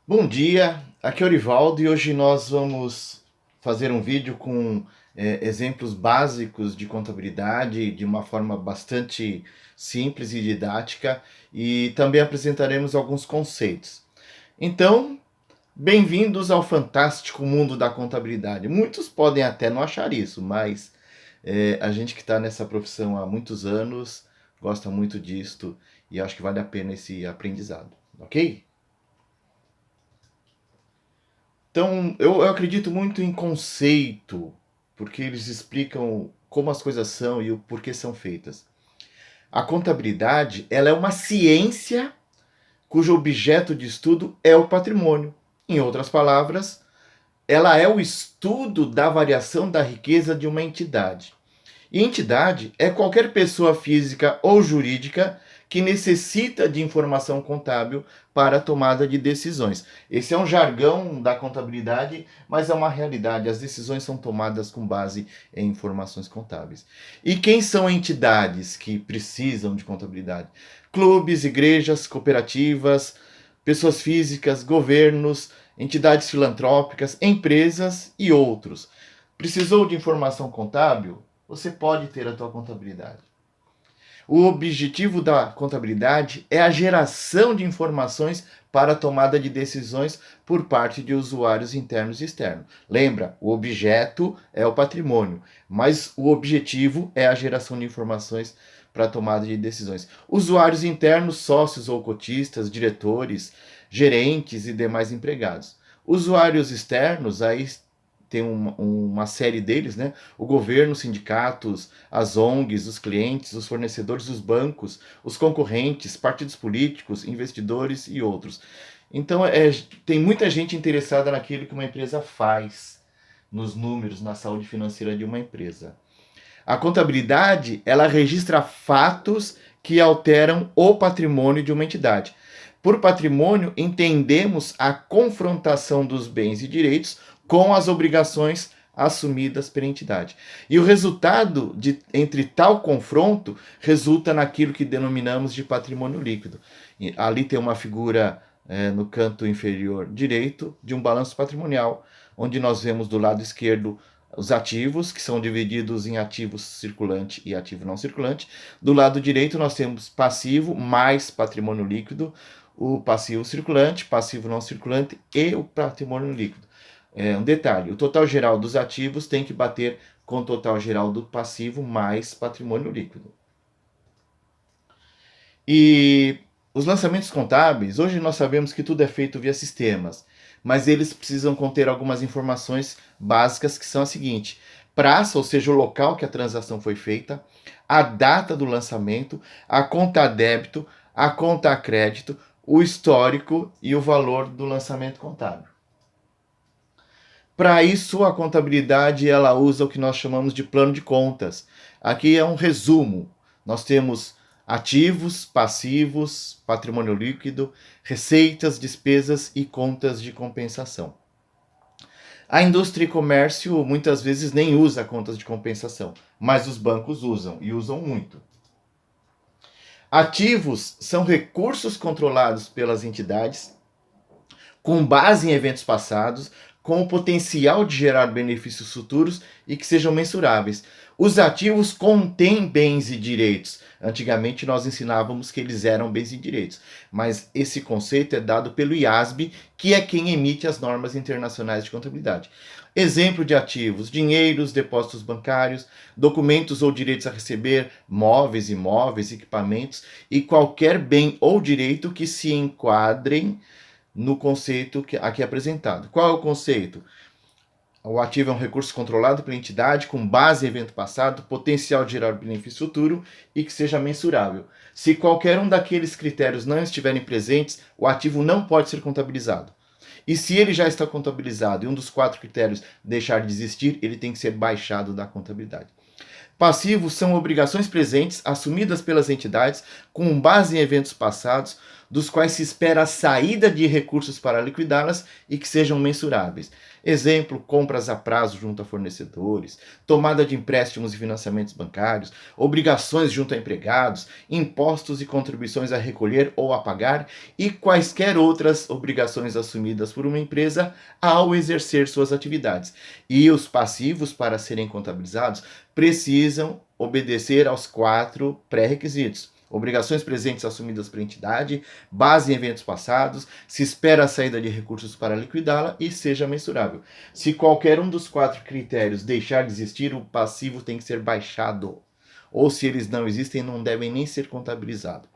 Bom dia, aqui é o Orivaldo e hoje nós vamos fazer um vídeo com exemplos básicos de contabilidade de uma forma bastante simples e didática e também apresentaremos alguns conceitos. Então, bem-vindos ao fantástico mundo da contabilidade. Muitos podem até não achar isso, mas a gente que está nessa profissão há muitos anos gosta muito disto e acho que vale a pena esse aprendizado, ok? Então, eu acredito muito em conceito, porque eles explicam como as coisas são e o porquê são feitas. A contabilidade, ela é uma ciência cujo objeto de estudo é o patrimônio. Em outras palavras, ela é o estudo da variação da riqueza de uma entidade. E entidade é qualquer pessoa física ou jurídica que necessita de informação contábil para a tomada de decisões. Esse é um jargão da contabilidade, mas é uma realidade. As decisões são tomadas com base em informações contábeis. E quem são entidades que precisam de contabilidade? Clubes, igrejas, cooperativas, pessoas físicas, governos, entidades filantrópicas, empresas e outros. Precisou de informação contábil? Você pode ter a tua contabilidade. O objetivo da contabilidade é a geração de informações para a tomada de decisões por parte de usuários internos e externos. Lembra, o objeto é o patrimônio, mas o objetivo é a geração de informações para a tomada de decisões. Usuários internos, sócios ou cotistas, diretores, gerentes e demais empregados. Usuários externos, aí tem uma série deles, né? O governo, os sindicatos, as ONGs, os clientes, os fornecedores, os bancos, os concorrentes, partidos políticos, investidores e outros. Então, tem muita gente interessada naquilo que uma empresa faz, nos números, na saúde financeira de uma empresa. A contabilidade, ela registra fatos que alteram o patrimônio de uma entidade. Por patrimônio, entendemos a confrontação dos bens e direitos com as obrigações assumidas pela entidade. E o resultado entre tal confronto resulta naquilo que denominamos de patrimônio líquido. E ali tem uma figura no canto inferior direito de um balanço patrimonial, onde nós vemos do lado esquerdo os ativos, que são divididos em ativo circulante e ativo não circulante. Do lado direito, nós temos passivo mais patrimônio líquido, o passivo circulante, passivo não circulante e o patrimônio líquido. Um detalhe: o total geral dos ativos tem que bater com o total geral do passivo mais patrimônio líquido. E os lançamentos contábeis, hoje nós sabemos que tudo é feito via sistemas, mas eles precisam conter algumas informações básicas que são as seguintes: praça, ou seja, o local que a transação foi feita, a data do lançamento, a conta a débito, a conta a crédito, o histórico e o valor do lançamento contábil. Para isso, a contabilidade ela usa o que nós chamamos de plano de contas. Aqui é um resumo. Nós temos ativos, passivos, patrimônio líquido, receitas, despesas e contas de compensação. A indústria e comércio muitas vezes nem usa contas de compensação, mas os bancos usam e usam muito. Ativos são recursos controlados pelas entidades com base em eventos passados, com o potencial de gerar benefícios futuros e que sejam mensuráveis. Os ativos contêm bens e direitos. Antigamente nós ensinávamos que eles eram bens e direitos, mas esse conceito é dado pelo IASB, que é quem emite as normas internacionais de contabilidade. Exemplo de ativos: dinheiros, depósitos bancários, documentos ou direitos a receber, móveis, imóveis, equipamentos e qualquer bem ou direito que se enquadrem no conceito que aqui é apresentado. Qual é o conceito? O ativo é um recurso controlado pela entidade com base em evento passado, potencial de gerar benefício futuro e que seja mensurável. Se qualquer um daqueles critérios não estiverem presentes, o ativo não pode ser contabilizado. E se ele já está contabilizado e um dos 4 critérios deixar de existir, ele tem que ser baixado da contabilidade. Passivos são obrigações presentes assumidas pelas entidades com base em eventos passados, dos quais se espera a saída de recursos para liquidá-las e que sejam mensuráveis. Exemplo, compras a prazo junto a fornecedores, tomada de empréstimos e financiamentos bancários, obrigações junto a empregados, impostos e contribuições a recolher ou a pagar e quaisquer outras obrigações assumidas por uma empresa ao exercer suas atividades. E os passivos, para serem contabilizados, precisam obedecer aos 4 pré-requisitos: obrigações presentes assumidas pela entidade, base em eventos passados, se espera a saída de recursos para liquidá-la e seja mensurável. Se qualquer um dos 4 critérios deixar de existir, o passivo tem que ser baixado. Ou se eles não existem, não devem nem ser contabilizados.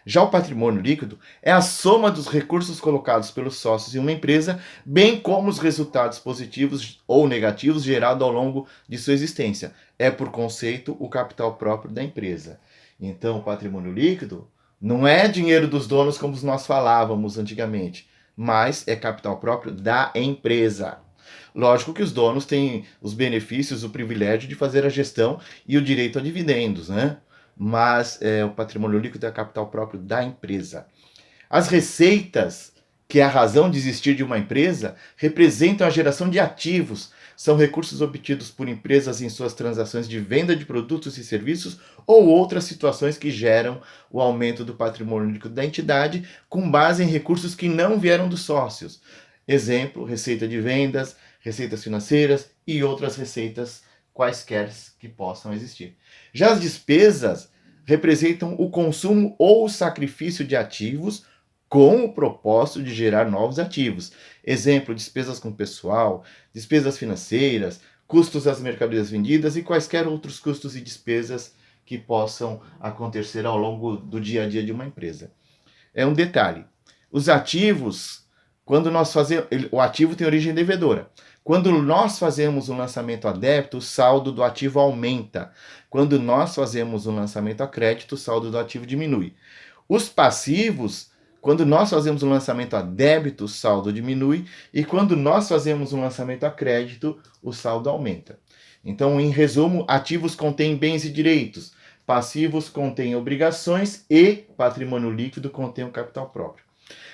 Já o patrimônio líquido é a soma dos recursos colocados pelos sócios em uma empresa, bem como os resultados positivos ou negativos gerados ao longo de sua existência. É, por conceito, o capital próprio da empresa. Então, o patrimônio líquido não é dinheiro dos donos como nós falávamos antigamente, mas é capital próprio da empresa. Lógico que os donos têm os benefícios, o privilégio de fazer a gestão e o direito a dividendos, né? Mas o patrimônio líquido é capital próprio da empresa. As receitas, que é a razão de existir de uma empresa, representam a geração de ativos. São recursos obtidos por empresas em suas transações de venda de produtos e serviços ou outras situações que geram o aumento do patrimônio líquido da entidade com base em recursos que não vieram dos sócios. Exemplo, receita de vendas, receitas financeiras e outras receitas quaisquer que possam existir. Já as despesas representam o consumo ou o sacrifício de ativos com o propósito de gerar novos ativos. Exemplo, despesas com pessoal, despesas financeiras, custos das mercadorias vendidas e quaisquer outros custos e despesas que possam acontecer ao longo do dia a dia de uma empresa. É um detalhe. Os ativos, quando nós fazemos, o ativo tem origem devedora. Quando nós fazemos um lançamento a débito, o saldo do ativo aumenta. Quando nós fazemos um lançamento a crédito, o saldo do ativo diminui. Os passivos, quando nós fazemos um lançamento a débito, o saldo diminui. E quando nós fazemos um lançamento a crédito, o saldo aumenta. Então, em resumo, ativos contêm bens e direitos. Passivos contêm obrigações e patrimônio líquido contém o capital próprio.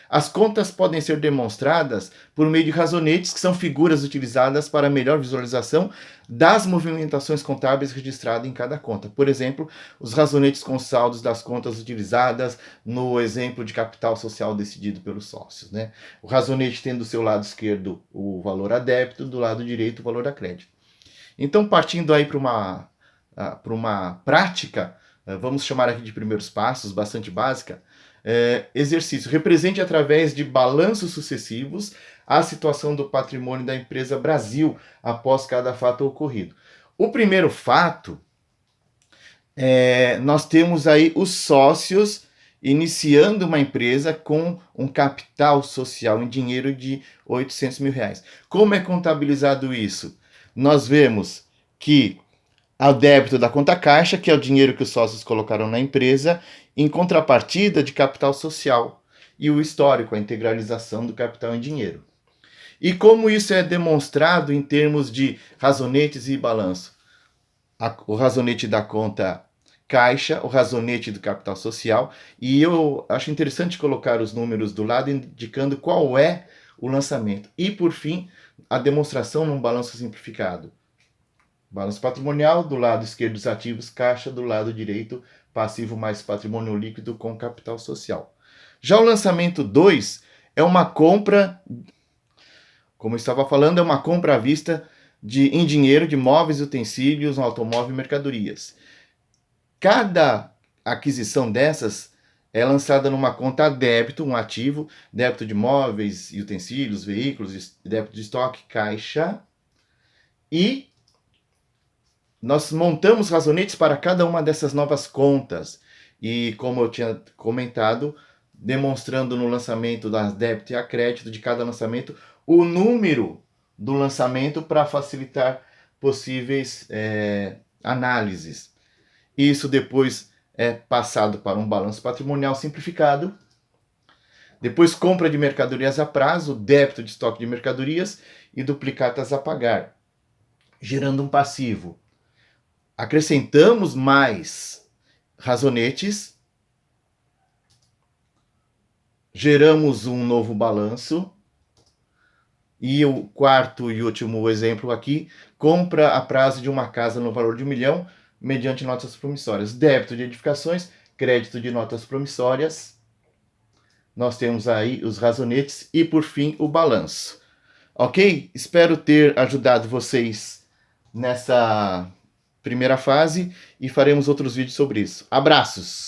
As contas podem ser demonstradas por meio de razonetes, que são figuras utilizadas para melhor visualização das movimentações contábeis registradas em cada conta. Por exemplo, os razonetes com saldos das contas utilizadas no exemplo de capital social decidido pelos sócios, né? O razonete tem do seu lado esquerdo o valor a débito, do lado direito o valor a crédito. Então, partindo aí para uma prática, vamos chamar aqui de primeiros passos, bastante básica. Exercício: represente através de balanços sucessivos a situação do patrimônio da empresa Brasil após cada fato ocorrido. O primeiro fato, nós temos aí os sócios iniciando uma empresa com um capital social em dinheiro de 800 mil reais. Como é contabilizado isso? Nós vemos que ao débito da conta caixa, que é o dinheiro que os sócios colocaram na empresa, em contrapartida de capital social, e o histórico, a integralização do capital em dinheiro. E como isso é demonstrado em termos de razonetes e balanço? O razonete da conta caixa, o razonete do capital social, e eu acho interessante colocar os números do lado, indicando qual é o lançamento. E, por fim, a demonstração num balanço simplificado. Balanço patrimonial, do lado esquerdo os ativos, caixa, do lado direito, passivo mais patrimônio líquido com capital social. Já o lançamento 2 é uma compra, como eu estava falando, é uma compra à vista em dinheiro de móveis, utensílios, um automóvel e mercadorias. Cada aquisição dessas é lançada numa conta a débito, um ativo, débito de móveis e utensílios, veículos, débito de estoque, caixa, e nós montamos razonetes para cada uma dessas novas contas. E como eu tinha comentado, demonstrando no lançamento das débito e a crédito de cada lançamento o número do lançamento para facilitar possíveis análises. Isso depois é passado para um balanço patrimonial simplificado. Depois, compra de mercadorias a prazo, débito de estoque de mercadorias e duplicatas a pagar, gerando um passivo. Acrescentamos mais razonetes geramos um novo balanço. E o quarto e último exemplo aqui, compra a prazo de uma casa no valor de 1 milhão, mediante notas promissórias. Débito de edificações, crédito de notas promissórias. Nós temos aí os razonetes e, por fim, o balanço. Ok? Espero ter ajudado vocês nessa primeira fase e faremos outros vídeos sobre isso. Abraços!